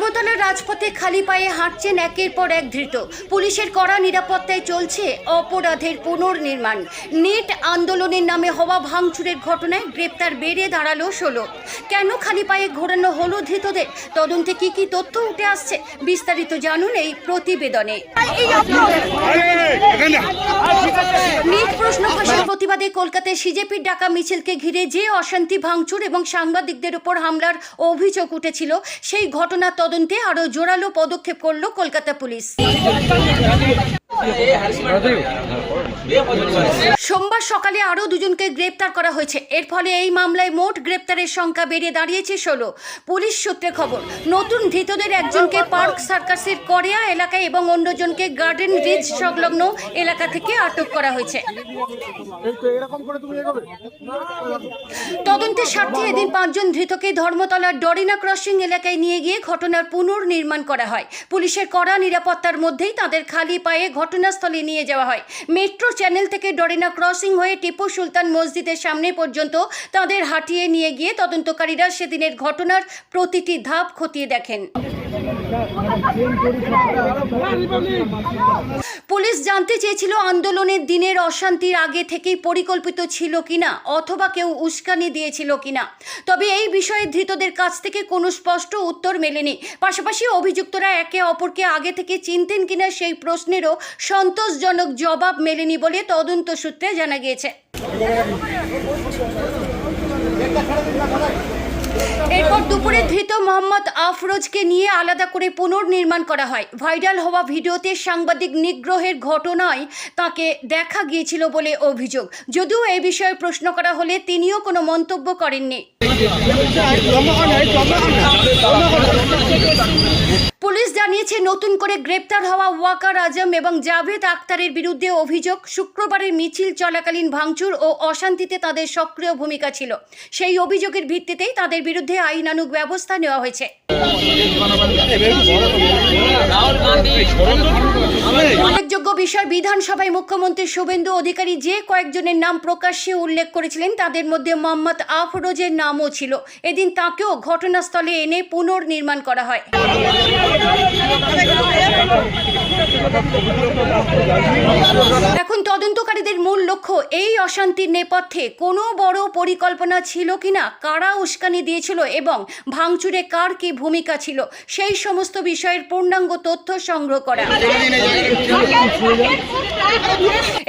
আগরতলার রাজপথে খালি পায়ে হাঁটছেন একের পর এক ধৃত। পুলিশের কড়া নিরাপত্তায় চলছে অপরাধের পুনর্নির্মাণ। নেট আন্দোলনের নামে হওয়া ভাঙচুরের ঘটনায় গ্রেপ্তার বেড়ে দাঁড়ালো 16। কেন খালি পায়ে ঘোরানো হলো ধৃতদের? তদন্তে কি কি তথ্য উঠে আসছে বিস্তারিত জানুন এই প্রতিবেদনে। নেট প্রশ্ন ফাঁসের প্রতিবাদে কলকাতায় সিজেপির ডাকা মিছিলকে ঘিরে যে অশান্তি, ভাঙচুর এবং সাংবাদিকদের উপর হামলার অভিযোগ উঠেছিল, সেই ঘটনার তদন্তে আরো জোরালো পদক্ষেপ করল কলকাতা পুলিশ। সোমবার সকালে আরও দুজনকে গ্রেপ্তার করা হয়েছে। এর ফলে এই মামলায় মোট গ্রেপ্তারের সংখ্যা বেড়ে দাঁড়িয়েছে 16। পুলিশ সূত্রে খবর, নতুন ধৃতদের একজনকে পার্ক সার্কাসের করিয়া এলাকায় এবং অন্যজনকে গার্ডেন রিজ সংলগ্ন এলাকা থেকে আটক করা হয়েছে। তদন্তের স্বার্থে এদিন 5 জন ধৃতকে ধর্মতলার ডরিনা ক্রসিং এলাকায় নিয়ে গিয়ে ঘটনার পুনর্নির্মাণ করা হয়। পুলিশের কড়া নিরাপত্তার মধ্যেই তাদের খালি পায়ে ঘটনাস্থলে নিয়ে যাওয়া হয়। মেট্রো চ্যানেল থেকে ডরিনা ক্রসিং হয়ে টিপু সুলতান মসজিদের সামনে পর্যন্ত তাদের হাঁটিয়ে নিয়ে গিয়ে তদন্তকারীরা সেদিনের ঘটনার প্রতিটি ধাপ খতিয়ে দেখেন। পুলিশ জানতে চেয়েছিল আন্দোলনের দিনের অশান্তির আগে থেকেই পরিকল্পিত ছিল কিনা অথবা কেউ উস্কানি দিয়েছিল কিনা। তবে এই বিষয়ে ধৃতদের কাছ থেকে কোনো স্পষ্ট উত্তর মেলেনি। পাশাপাশি অভিযুক্তরা একে অপরকে আগে থেকে চিনতেন কিনা সেই প্রশ্নেরও সন্তোষজনক জবাব মেলেনি বলে তদন্ত সূত্রে জানা গিয়েছে। এরপর দুপুরে ধৃত মোহাম্মদ আফরোজকে নিয়ে আলাদা করে পুনর্নির্মাণ করা হয়। ভাইরাল হওয়া ভিডিওতে সাংবাদিক নিগ্রহের ঘটনায় তাকে দেখা গিয়েছিল বলে অভিযোগ। যদিও এই বিষয়ে প্রশ্ন করা হলে তিনিও কোনো মন্তব্য করেননি। পুলিশ জানিয়েছে, নতুন করে গ্রেপ্তার হওয়া ওয়াকার আজম এবং জাভেদ আক্তারের বিরুদ্ধে অভিযোগ, শুক্রবারের মিছিল চলাকালীন ভাঙচুর ও অশান্তিতে তাদের সক্রিয় ভূমিকা ছিল। সেই অভিযোগের ভিত্তিতেই তাদের বিরুদ্ধে আইনানুগ ব্যবস্থা নেওয়া হয়েছে। উল্লেখযোগ্য বিষয়, বিধানসভায় মুখ্যমন্ত্রী শুভেন্দু অধিকারী যে কয়েকজনের নাম প্রকাশ্যে উল্লেখ করেছিলেন তাদের মধ্যে মোহাম্মদ আফরোজের নামও ছিল। এদিন তাকেও ঘটনাস্থলে এনে পুনর্নির্মাণ করা হয়। এখন তদন্তকারীদের মূল লক্ষ্য, এই অশান্তির নেপথ্যে কোনো বড় পরিকল্পনা ছিল কিনা, কারা উস্কানি দিয়েছিল এবং ভাঙচুরে কার কি ভূমিকা ছিল, সেই সমস্ত বিষয়ের পূর্ণাঙ্গ তথ্য সংগ্রহ করা।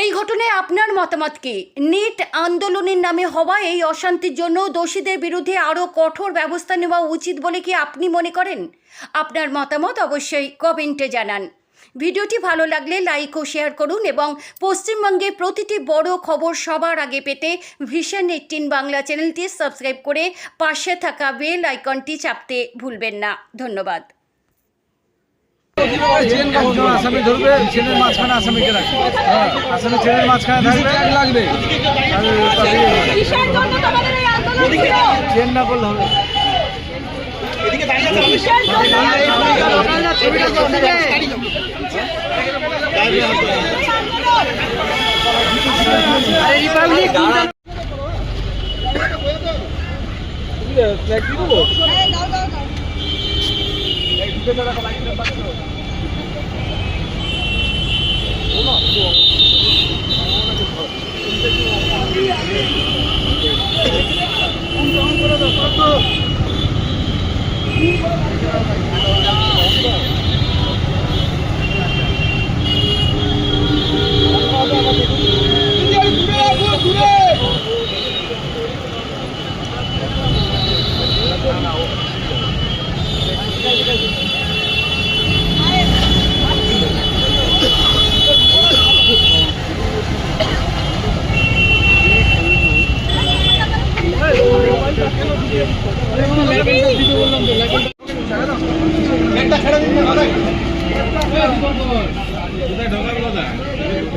এই ঘটনায় আপনার মতামত কি? নেট আন্দোলনের নামে হওয়া এই অশান্তির জন্য দোষীদের বিরুদ্ধে আরও কঠোর ব্যবস্থা নেওয়া উচিত বলে কি আপনি মনে করেন? আপনার মতামত অবশ্যই কমেন্টে জানান। ভিডিওটি ভালো লাগলে লাইক ও শেয়ার করুন এবং পশ্চিমবঙ্গের প্রতিটি বড় খবর সবার আগে পেতে ভিশন 18 বাংলা চ্যানেলটি সাবস্ক্রাইব করে পাশে থাকা বেল আইকনটি চাপতে ভুলবেন না। ধন্যবাদ। আসামি ধরবে, ছেলের মাঝখানে আসামিকে রাখবে, আসামি ছেলের মাঝখানে লাগবে, চেন না করলে হবে।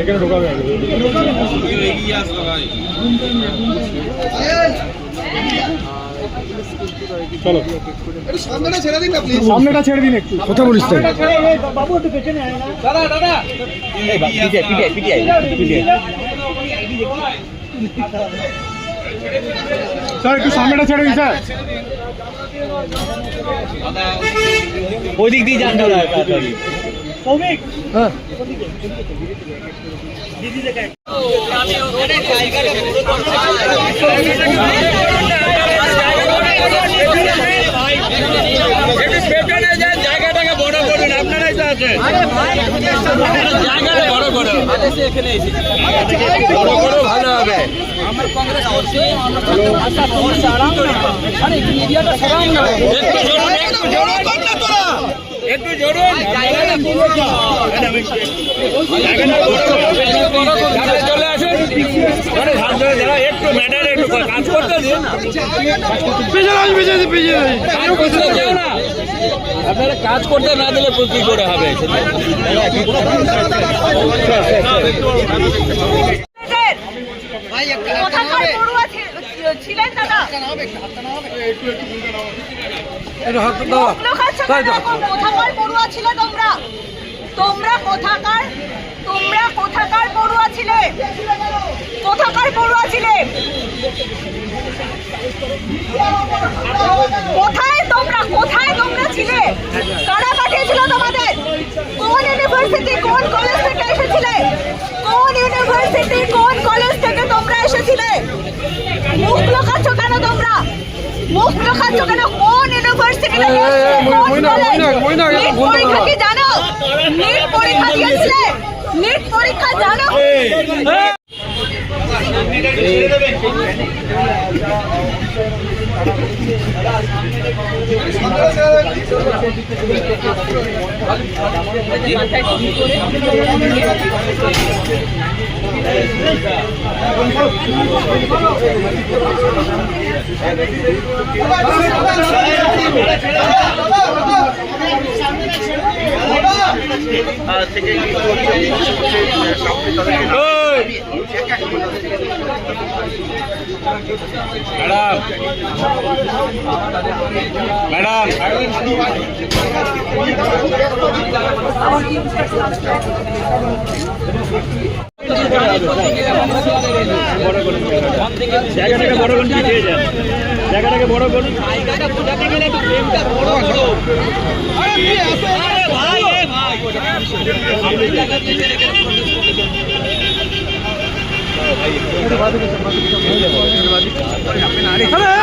এখানে ঢোকাবে এগিয়ে আসলো ভাই। চলো সামনেটা ছেড়ে দিন না প্লিজ, সামনেটা ছেড়ে দিন একটু। কথা বলিস তো বাবু, একটু পেছনে আয় না। দাদা দাদা এই পিটিআই স্যার একটু সামনেটা ছেড়ে দিন স্যার। ওই দিক দিয়ে যান দাদা তাড়াতাড়ি। হ্যাঁ জায়গাটাকে বড় করুন, আপনারাই তো আছেন। জায়গাটা বড় করো, এখানে বড় করো, ভালো হবে। আমার কংগ্রেস করছে, একটু জোরুন, চলে আসুন। হাত ধরে দাঁড়া, একটু ম্যাটারে একটু কাজ করতে দিন। কাজ করতে দেও না, আপনারা কাজ করতে না দিলে কি করে হবে? ছিলেন দাদা কোথাকার পড়ুয়া ছিলে তোমরা? তোমরা কোথাকার পড়ুয়া ছিলে? কোথাকার পড়ুয়া ছিলে? কোথায় তোমরা ছিলে? কারা পাঠিয়েছিল তোমাদের? কোন ইউনিভার্সিটি কোন কলেজ থেকে এসেছিলে? কোন ইউনিভার্সিটি কোন কলেজ থেকে তোমরা এসেছিলে? মুখ লুকাচ্ছ কেন তোমরা? মুখ লুকাচ্ছ কেন? কোন ইউনিভার্সিটি থেকে এসেছিলে? কোন কলেজ? নিট পরীক্ষা কি জানো? নিট পরীক্ষা দিয়েছিলে? নিট পরীক্ষা জানো? ম্যাডাম জায়গাটাকে বড় করুন, পিছিয়ে যান। জায়গাটাকে বড় করুন। জায়গাটা বোঝাতে গেলে একটু ফ্রেমটা বড় করো।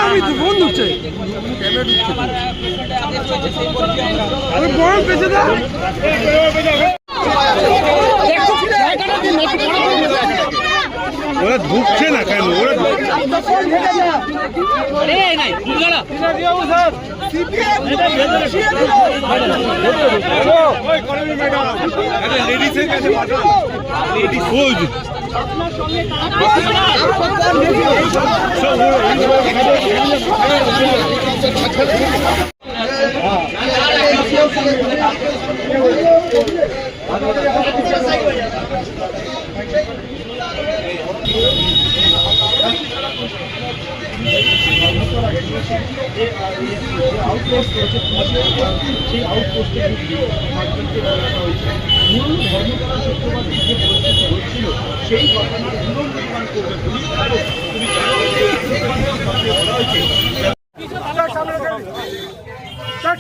আমি তো ফোন ধরছে বড় পেছে দা ওরা ঢুকছে না কেন? ওরা লেডিসের কাছে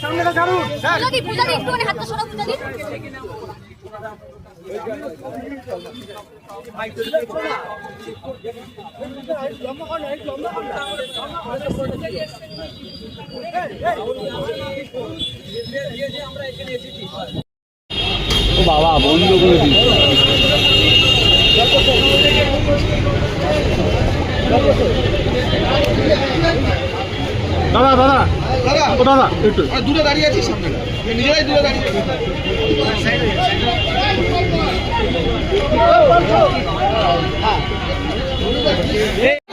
সামনেটা ছাড়ুন। পূজাদি একটু হাতটা সরাও পূজাদি। ও বাবা বন্ধ করে দিই। দাদা দাদা ও দাদা একটু দূরে দাঁড়িয়ে আছি, সামনে নিজেরাই দূরে দাঁড়িয়ে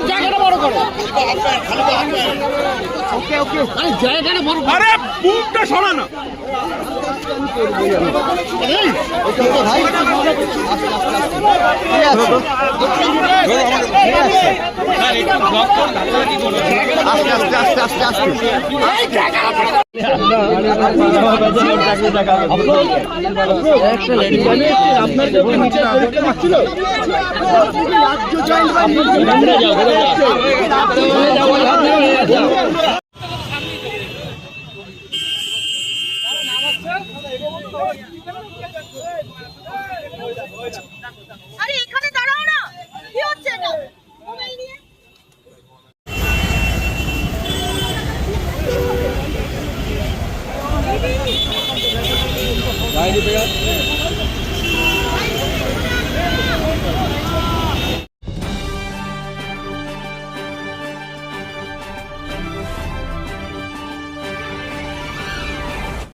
জায়গাটা বড় করো। ওকে ওকে, আরে জায়গাটা বড়, আরে বুকটা সরা না। আপনার